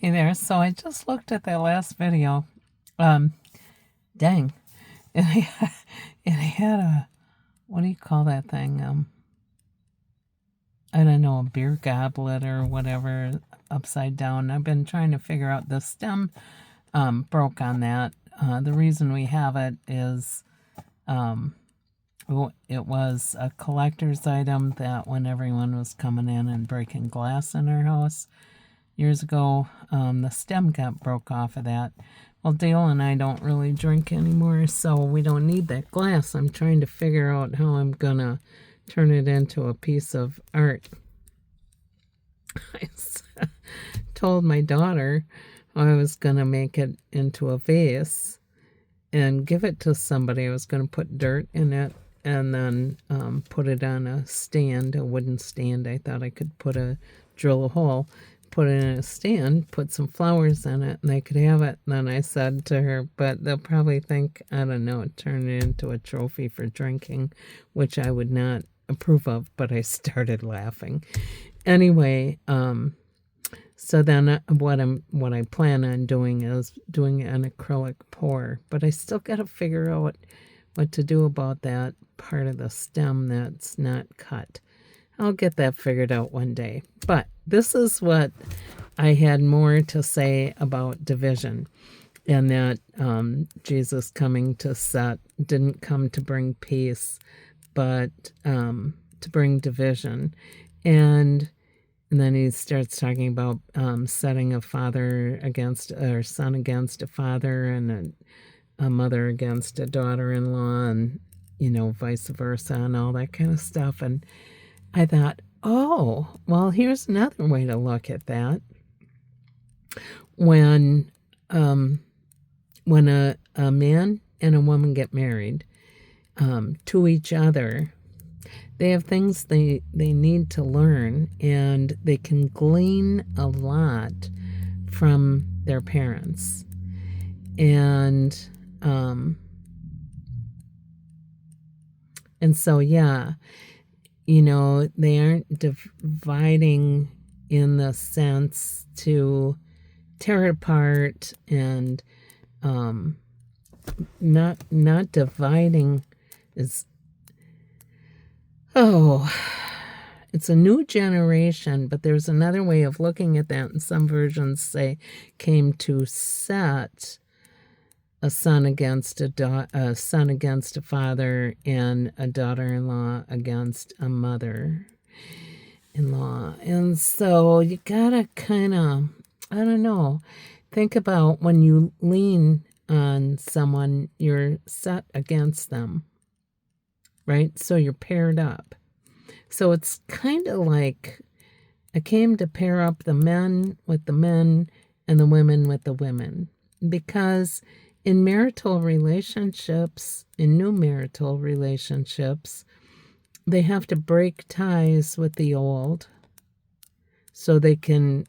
Hey there. So I just looked at that last video. Um, Dang. And it had a, what do you call that thing? I don't know, a beer goblet or whatever upside down. I've been trying to figure out the stem broke on that. The reason we have it is it was a collector's item that when everyone was coming in and breaking glass in our house years ago, the stem got broke off of that. Well, Dale and I don't really drink anymore, so we don't need that glass. I'm trying to figure out how I'm gonna turn it into a piece of art. I told my daughter I was gonna make it into a vase and give it to somebody. I was gonna put dirt in it and then put it on a stand, a wooden stand. I thought I could drill a hole, put it in a stand, put some flowers in it, and they could have it. And then I said to her, but they'll probably think, I don't know, turn it into a trophy for drinking, which I would not approve of, but I started laughing. Anyway, so then what I plan on doing is doing an acrylic pour, but I still got to figure out what to do about that part of the stem that's not cut. I'll get that figured out one day. But this is what I had more to say about division, and that Jesus coming to set didn't come to bring peace, but to bring division. And then he starts talking about setting a father against, or son against a father, and a mother against a daughter-in-law, and vice versa, and all that kind of stuff. And I thought, oh, well, here's another way to look at that. When a man and a woman get married to each other, they have things they need to learn, and they can glean a lot from their parents. And so, yeah, they aren't dividing in the sense to tear it apart, and not dividing is, it's a new generation, but there's another way of looking at that, and some versions say came to set a son against a son against a father, and a daughter-in-law against a mother-in-law. And so you gotta kind of, I don't know, think about when you lean on someone, you're set against them, right? So you're paired up. So it's kind of like I came to pair up the men with the men and the women with the women, because in marital relationships, in new marital relationships, they have to break ties with the old so they can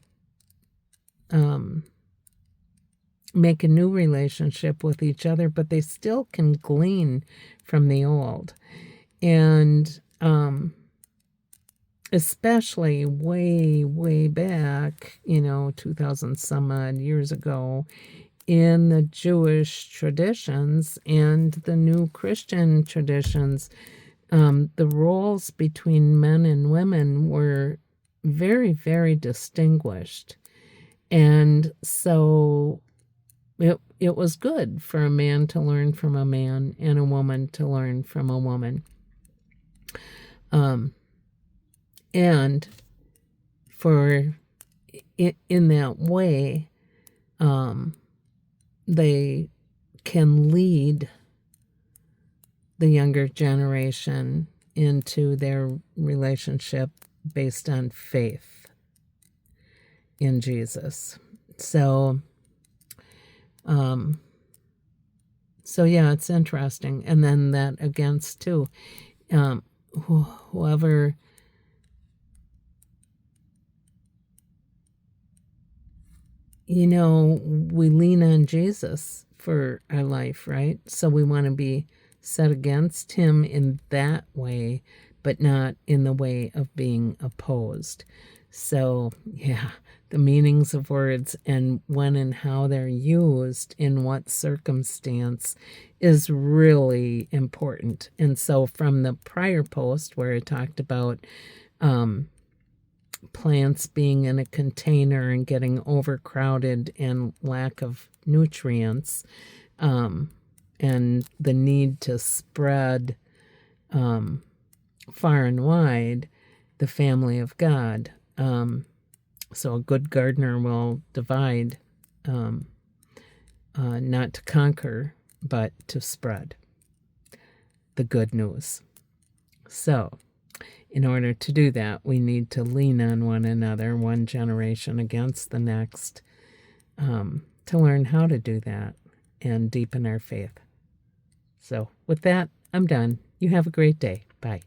make a new relationship with each other, but they still can glean from the old. And especially way, way back, 2000 some odd years ago, in the Jewish traditions and the new Christian traditions, the roles between men and women were very, very distinguished. And so it was good for a man to learn from a man and a woman to learn from a woman. And for in that way, they can lead the younger generation into their relationship based on faith in Jesus. So yeah, it's interesting. And then that against too, whoever we lean on Jesus for our life, right? So we want to be set against him in that way, but not in the way of being opposed. So, yeah, the meanings of words and when and how they're used in what circumstance is really important. And so from the prior post where I talked about plants being in a container and getting overcrowded and lack of nutrients, and the need to spread far and wide the family of God. So a good gardener will divide, not to conquer, but to spread the good news. So in order to do that, we need to lean on one another, one generation against the next, to learn how to do that and deepen our faith. So with that, I'm done. You have a great day. Bye.